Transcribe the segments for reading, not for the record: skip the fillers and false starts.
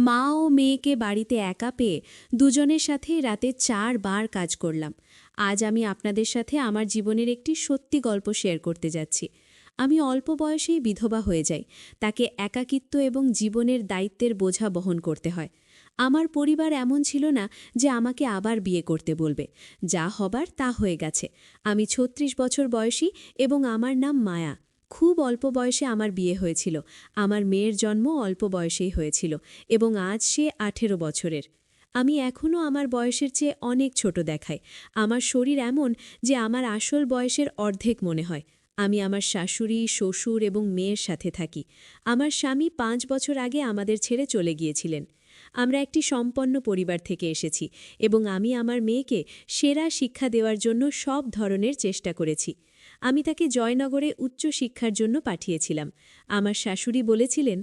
মা ও মেয়েকে বাড়িতে একা পেয়ে দুজনের সাথেই রাতে ৪ বার কাজ করলাম। আজ আমি আপনাদের সাথে আমার জীবনের একটি সত্যি গল্প শেয়ার করতে যাচ্ছি। আমি অল্প বয়সেই বিধবা হয়ে যাই। তাকে একাকিত্ব এবং জীবনের দায়িত্বের বোঝা বহন করতে হয়। আমার পরিবার এমন ছিল না যে আমাকে আবার বিয়ে করতে বলবে। যা হবার তা হয়ে গেছে। আমি ৩৬ বছর বয়সী এবং আমার নাম মায়া। খুব অল্প বয়সে আমার বিয়ে হয়েছিল। আমার মেয়ের জন্ম অল্প বয়সেই হয়েছিল এবং আজ সে ১৮ বছরের। আমি এখনও আমার বয়সের চেয়ে অনেক ছোট দেখাই। আমার শরীর এমন যে আমার আসল বয়সের অর্ধেক মনে হয়। আমি আমার শাশুড়ি, শ্বশুর এবং মেয়ের সাথে থাকি। আমার স্বামী ৫ বছর আগে আমাদের ছেড়ে চলে গিয়েছিলেন। আমরা একটি সম্পন্ন পরিবার থেকে এসেছি এবং আমি আমার মেয়েকে সেরা শিক্ষা দেওয়ার জন্য সব ধরনের চেষ্টা করেছি। আমি তাকে জয়নগরে উচ্চ শিক্ষার জন্য পাঠিয়েছিলাম। আমার শাশুড়ি বলেছিলেন,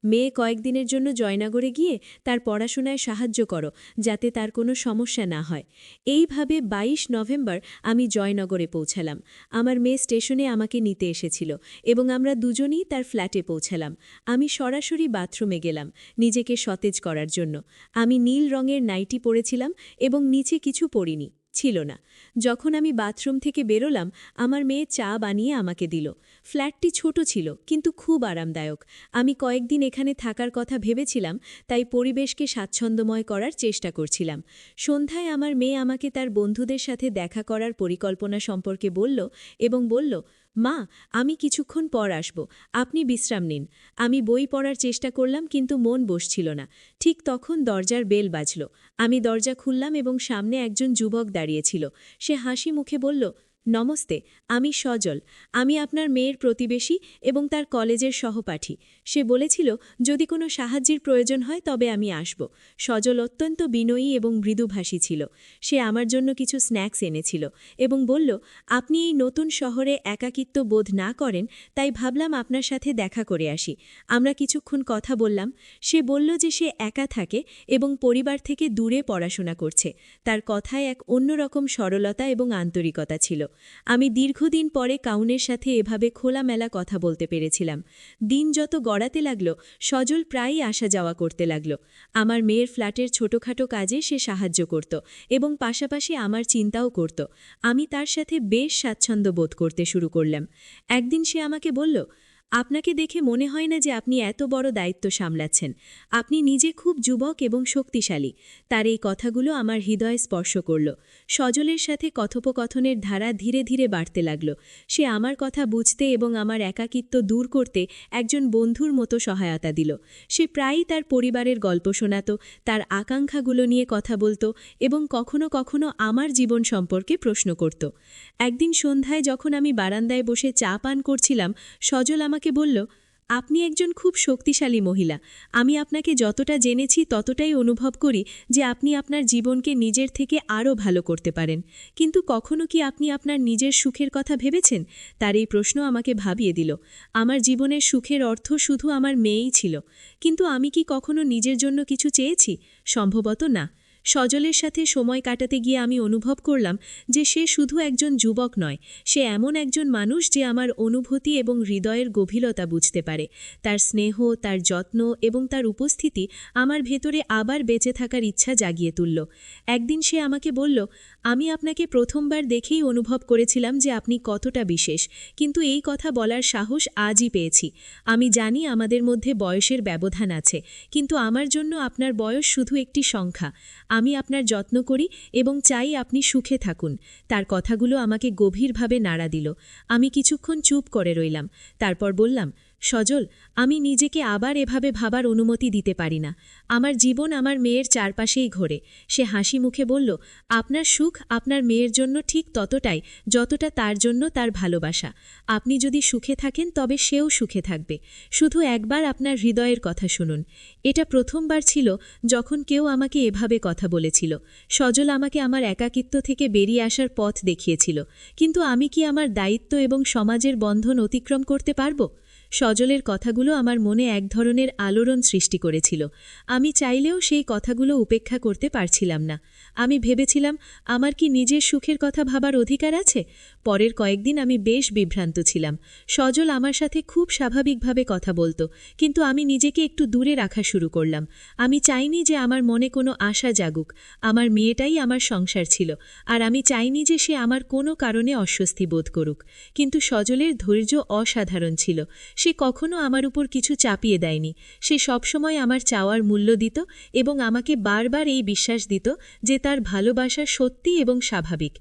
মেয়ে কয়েকদিনের জন্য জয়নগরে গিয়ে তার পড়াশোনায় সাহায্য করো, যাতে তার কোনো সমস্যা না হয়। এইভাবে ২২ নভেম্বর আমি জয়নগরে পৌঁছালাম। আমার মেয়ে স্টেশনে আমাকে নিতে এসেছিল এবং আমরা দুজনেই তার ফ্ল্যাটে পৌঁছালাম। আমি সরাসরি বাথরুমে গেলাম নিজেকে সতেজ করার জন্য। আমি নীল রঙের নাইটি পরেছিলাম এবং নিচে কিছু পরিনি ছিল না। যখন আমি বাথরুম থেকে বেরোলাম, আমার মেয়ে চা বানিয়ে আমাকে দিল। ফ্ল্যাটটি ছোট ছিল কিন্তু খুব আরামদায়ক। আমি কয়েকদিন এখানে থাকার কথা ভেবেছিলাম, তাই পরিবেশকে স্বাচ্ছন্দ্যময় করার চেষ্টা করছিলাম। সন্ধ্যায় আমার মেয়ে আমাকে তার বন্ধুদের সাথে দেখা করার পরিকল্পনা সম্পর্কে বলল এবং বলল, মা, আমি কিছুক্ষণ পর আসব, আপনি বিশ্রাম নিন। আমি বই পড়ার চেষ্টা করলাম কিন্তু মন বসছিল না। ঠিক তখন দরজার বেল বাজল। আমি দরজা খুললাম এবং সামনে একজন যুবক দাঁড়িয়েছিল। সে হাসি মুখে বলল, নমস্তে, আমি সজল। আমি আপনার মেয়ের প্রতিবেশী এবং তার কলেজের সহপাঠী। সে বলেছিল যদি কোনো সাহায্যের প্রয়োজন হয় তবে আমি আসব। সজল অত্যন্ত বিনয়ী এবং মৃদুভাষী ছিল। সে আমার জন্য কিছু স্ন্যাক্স এনেছিল এবং বলল, আপনি এই নতুন শহরে একাকিত্ব বোধ না করেন, তাই ভাবলাম আপনার সাথে দেখা করে আসি। আমরা কিছুক্ষণ কথা বললাম। সে বলল যে সে একা থাকে এবং পরিবার থেকে দূরে পড়াশোনা করছে। তার কথায় এক অন্যরকম সরলতা এবং আন্তরিকতা ছিল। আমি দীর্ঘদিন পরে কাউনের সাথে এভাবে খোলামেলা কথা বলতে পেরেছিলাম। দিন যত গড়াতে লাগল, সজল প্রায়ই আসা যাওয়া করতে লাগল। আমার মেয়ের ফ্ল্যাটের ছোটখাটো কাজে সে সাহায্য করত এবং পাশাপাশি আমার চিন্তাও করত। আমি তার সাথে বেশ স্বাচ্ছন্দ্য বোধ করতে শুরু করলাম। একদিন সে আমাকে বলল, আপনাকে দেখে মনে হয় না যে আপনি এত বড় দায়িত্ব সামলাচ্ছেন। আপনি নিজে খুব যুবক এবং শক্তিশালী। তার এই কথাগুলো আমার হৃদয়ে স্পর্শ করল। সজলের সাথে কথোপকথনের ধারা ধীরে ধীরে বাড়তে লাগল। সে আমার কথা বুঝতে এবং আমার একাকিত্ব দূর করতে একজন বন্ধুর মতো সহায়তা দিল। সে প্রায়ই তার পরিবারের গল্প শোনাত, তার আকাঙ্ক্ষাগুলো নিয়ে কথা বলত এবং কখনো কখনো আমার জীবন সম্পর্কে প্রশ্ন করত। একদিন সন্ধ্যায় যখন আমি বারান্দায় বসে চা পান করছিলাম, সজল আমাকে বলল, আপনি একজন খুব শক্তিশালী মহিলা। আমি আপনাকে যতটা জেনেছি ততটাই অনুভব করি যে আপনি আপনার জীবনকে নিজের থেকে আরও ভালো করতে পারেন। কিন্তু কখনো কি আপনি আপনার নিজের সুখের কথা ভেবেছেন? তার এই প্রশ্ন আমাকে ভাবিয়ে দিল। আমার জীবনের সুখের অর্থ শুধু আমার মেয়েই ছিল। কিন্তু আমি কি কখনো নিজের জন্য কিছু চেয়েছি? সম্ভবত না। সজলের সাথে সময় কাটাতে গিয়ে আমি অনুভব করলাম যে সে শুধু একজন যুবক নয়, সে এমন একজন মানুষ যে আমার অনুভূতি এবং হৃদয়ের গভীরতা বুঝতে পারে। তার স্নেহ, তার যত্ন এবং তার উপস্থিতি আমার ভেতরে আবার বেঁচে থাকার ইচ্ছা জাগিয়ে তুলল। একদিন সে আমাকে বলল, আমি আপনাকে প্রথমবার দেখেই অনুভব করেছিলাম যে আপনি কতটা বিশেষ, কিন্তু এই কথা বলার সাহস আজই পেয়েছি। আমি জানি আমাদের মধ্যে বয়সের ব্যবধান আছে, কিন্তু আমার জন্য আপনার বয়স শুধু একটি সংখ্যা। আমি আপনার যত্ন করি এবং চাই আপনি সুখে থাকুন। তার কথাগুলো আমাকে গভীরভাবে নাড়া দিল। আমি কিছুক্ষণ চুপ করে রইলাম। তারপর বললাম, সজল, আমি নিজেকে আবার এভাবে ভাবার অনুমতি দিতে পারি না। আমার জীবন আমার মেয়ের চারপাশেই ঘোরে। সে হাসি মুখে বলল, আপনার সুখ আপনার মেয়ের জন্য ঠিক ততটাই যতটা তার জন্য তার ভালোবাসা। আপনি যদি সুখে থাকেন তবে সেও সুখে থাকবে। শুধু একবার আপনার হৃদয়ের কথা শুনুন। এটা প্রথমবার ছিল যখন কেউ আমাকে এভাবে কথা বলেছিল। সজল আমাকে আমার একাকিত্ব থেকে বেরিয়ে আসার পথ দেখিয়েছিল। কিন্তু আমি কি আমার দায়িত্ব এবং সমাজের বন্ধন অতিক্রম করতে পারব? সজলের কথাগুলো আমার মনে এক ধরনের আলোড়ন সৃষ্টি করেছিল। আমি চাইলেও সেই কথাগুলো উপেক্ষা করতে পারছিলাম না। আমি ভেবেছিলাম, আমার কি নিজের সুখের কথা ভাবার অধিকার আছে? পরের কয়েকদিন আমি বেশ বিভ্রান্ত ছিলাম। সজল আমার সাথে খুব স্বাভাবিকভাবে কথা বলতো, কিন্তু আমি নিজেকে একটু দূরে রাখা শুরু করলাম। আমি চাইনি যে আমার মনে কোনো আশা জাগুক। আমার মেয়েটাই আমার সংসার ছিল, আর আমি চাইনি যে সে আমার কোনো কারণে অস্বস্তি বোধ করুক। কিন্তু সজলের ধৈর্য অসাধারণ ছিল। সে কখনো আমার উপর কিছু চাপিয়ে দেয়নি। সে সবসময় আমার চাওয়ার মূল্য দিত এবং আমাকে বারবার এই বিশ্বাস দিত যে তার ভালোবাসা সত্যি এবং স্বাভাবিক।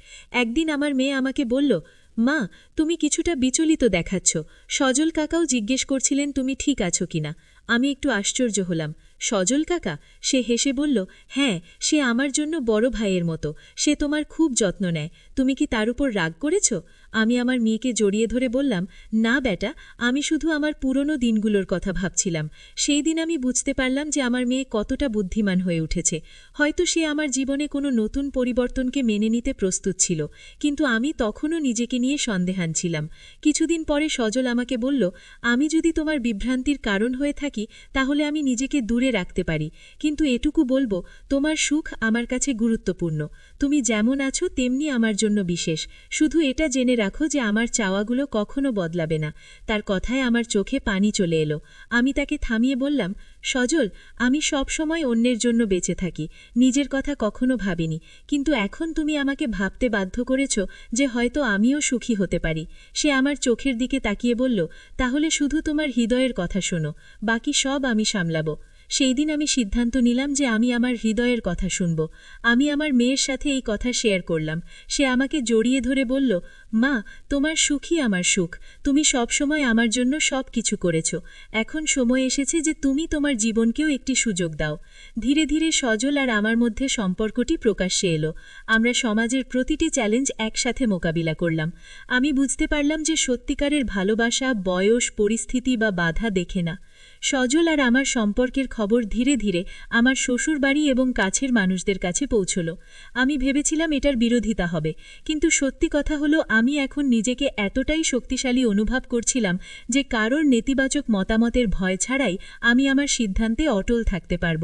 একদিন আমার মেয়ে আমাকে বলল, মা, তুমি কিছুটা বিচলিত দেখাচ্ছ। সজল কাকাও জিজ্ঞেস করছিলেন তুমি ঠিক আছো কিনা। আমি একটু আশ্চর্য হলাম। সজল কাকা? সে হেসে বলল, হ্যাঁ, সে আমার জন্য বড় ভাইয়ের মতো। সে তোমার খুব যত্ন নেয়। তুমি কি তার উপর রাগ করেছ? আমি আমার মেয়েকে জড়িয়ে ধরে বললাম, না বেটা, আমি শুধু আমার পুরনো দিনগুলোর কথা ভাবছিলাম। সেই দিন আমি বুঝতে পারলাম যে আমার মেয়ে কতটা বুদ্ধিমান হয়ে উঠেছে। হয়তো সে আমার জীবনে কোনো নতুন পরিবর্তনকে মেনে নিতে প্রস্তুত ছিল, কিন্তু আমি তখনও নিজেকে নিয়ে সন্দেহান ছিলাম। কিছুদিন পরে সজল আমাকে বলল, আমি যদি তোমার বিভ্রান্তির কারণ হয়ে থাকি তাহলে আমি নিজেকে দূরে রাখতে পারি, কিন্তু এটুকু বলবো, তোমার সুখ আমার কাছে গুরুত্বপূর্ণ। তুমি যেমন আছো তেমনি আমার জন্য বিশেষ। শুধু এটা জেনে রাখো যে আমার চাওয়াগুলো কখনো বদলাবে না। তার কথায় আমার চোখে পানি চলে এলো। আমি তাকে থামিয়ে বললাম, সজল, আমি সব সময় অন্যের জন্য বেঁচে থাকি, নিজের কথা কখনো ভাবিনি। কিন্তু এখন তুমি আমাকে ভাবতে বাধ্য করেছ যে হয়তো আমিও সুখী হতে পারি। সে আমার চোখের দিকে তাকিয়ে বলল, তাহলে শুধু তোমার হৃদয়ের কথা শোনো, বাকি সব আমি সামলাবো। সেই দিন আমি সিদ্ধান্ত নিলাম যে আমি আমার হৃদয়ের কথা শুনব। আমি আমার মেয়ের সাথে এই কথা শেয়ার করলাম। সে আমাকে জড়িয়ে ধরে বলল, মা, তোমার সুখই আমার সুখ। তুমি সবসময় আমার জন্য সব কিছু করেছ। এখন সময় এসেছে যে তুমি তোমার জীবনকেও একটি সুযোগ দাও। ধীরে ধীরে সজল আর আমার মধ্যে সম্পর্কটি প্রকাশ্যে এলো। আমরা সমাজের প্রতিটি চ্যালেঞ্জ একসাথে মোকাবিলা করলাম। আমি বুঝতে পারলাম যে সত্যিকারের ভালোবাসা বয়স, পরিস্থিতি বা বাধা দেখে না। সজল আর আমার সম্পর্কের খবর ধীরে ধীরে আমার শ্বশুরবাড়ি এবং কাছের মানুষদের কাছে পৌঁছল। আমি ভেবেছিলাম এটার বিরোধিতা হবে, কিন্তু সত্যি কথা হলো আমি এখন নিজেকে এতটাই শক্তিশালী অনুভব করছিলাম যে কারোর নেতিবাচক মতামতের ভয় ছাড়াই আমি আমার সিদ্ধান্তে অটল থাকতে পারব।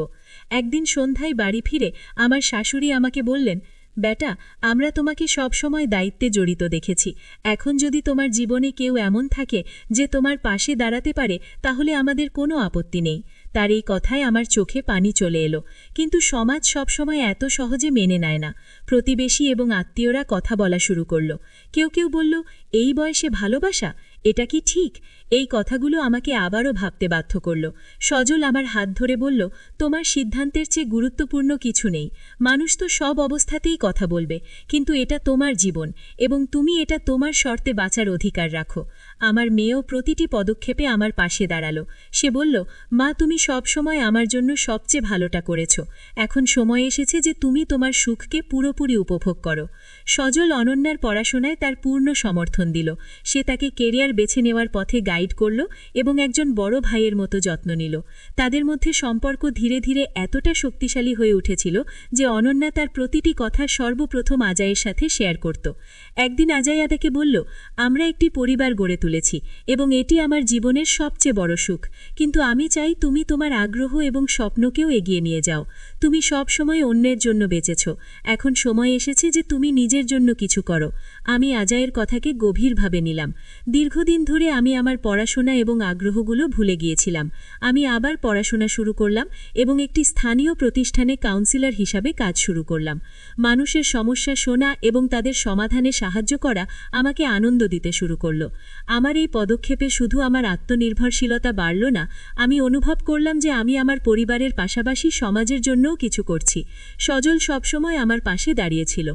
একদিন সন্ধ্যায় বাড়ি ফিরে আমার শাশুড়ি আমাকে বললেন, বেটা, আমরা তোমাকে সবসময় দায়িত্বে জড়িত দেখেছি। এখন যদি তোমার জীবনে কেউ এমন থাকে যে তোমার পাশে দাঁড়াতে পারে তাহলে আমাদের কোনো আপত্তি নেই। তার এই কথায় আমার চোখে পানি চলে এলো। কিন্তু সমাজ সবসময় এত সহজে মেনে নেয় না। প্রতিবেশী এবং আত্মীয়রা কথা বলা শুরু করল। কেউ কেউ বলল, এই বয়সে ভালোবাসা, এটা কি ঠিক? এই কথাগুলো আমাকে আবারও ভাবতে বাধ্য করল। সজল আমার হাত ধরে বলল, তোমার সিদ্ধান্তের চেয়ে গুরুত্বপূর্ণ কিছু নেই। মানুষ তো সব অবস্থাতেই কথা বলবে, কিন্তু এটা তোমার জীবন এবং তুমি এটা তোমার শর্তে বাঁচার অধিকার রাখো। আমার মেয়েও প্রতিটি পদক্ষেপে আমার পাশে দাঁড়ালো। সে বলল, মা, তুমি সব সময় আমার জন্য সবচেয়ে ভালোটা করেছ। এখন সময় এসেছে যে তুমি তোমার সুখকে পুরোপুরি উপভোগ করো। সজল অনন্যার পড়াশোনায় তার পূর্ণ সমর্থন দিল। সে তাকে কেরিয়ার বেছে নেওয়ার পথে গাইড করল এবং একজন বড় ভাইয়ের মতো যত্ন নিল। তাদের মধ্যে সম্পর্ক ধীরে ধীরে এতটা শক্তিশালী হয়ে উঠেছিল যে অনন্যা তার প্রতিটি কথা সর্বপ্রথম আজাইয়ের সাথে শেয়ার করত। একদিন আজাই আদাকে বলল, আমরা একটি পরিবার গড়ে তুলেছি এবং এটি আমার জীবনের সবচেয়ে বড় সুখ, কিন্তু আমি চাই তুমি তোমার আগ্রহ এবং স্বপ্নকেও এগিয়ে নিয়ে যাও। তুমি সব সময় অন্যের জন্য বেঁচেছ, এখন সময় এসেছে যে তুমি নিজের জন্য কিছু করো। আমি আজাইয়ের কথাকে গভীরভাবে নিলাম। দীর্ঘদিন ধরে আমি আমার পড়াশোনা এবং আগ্রহগুলো ভুলে গিয়েছিলাম। আমি আবার পড়াশোনা শুরু করলাম এবং একটি স্থানীয় প্রতিষ্ঠানে কাউন্সিলর হিসাবে কাজ শুরু করলাম। মানুষের সমস্যা শোনা এবং তাদের সমাধানে সাহায্য করা আমাকে আনন্দ দিতে শুরু করল। আমার এই পদক্ষেপে শুধু আমার আত্মনির্ভরশীলতা বাড়ল না, আমি অনুভব করলাম যে আমি আমার পরিবারের পাশাপাশি সমাজের জন্যও কিছু করছি। সজল সবসময় আমার পাশে দাঁড়িয়েছিল।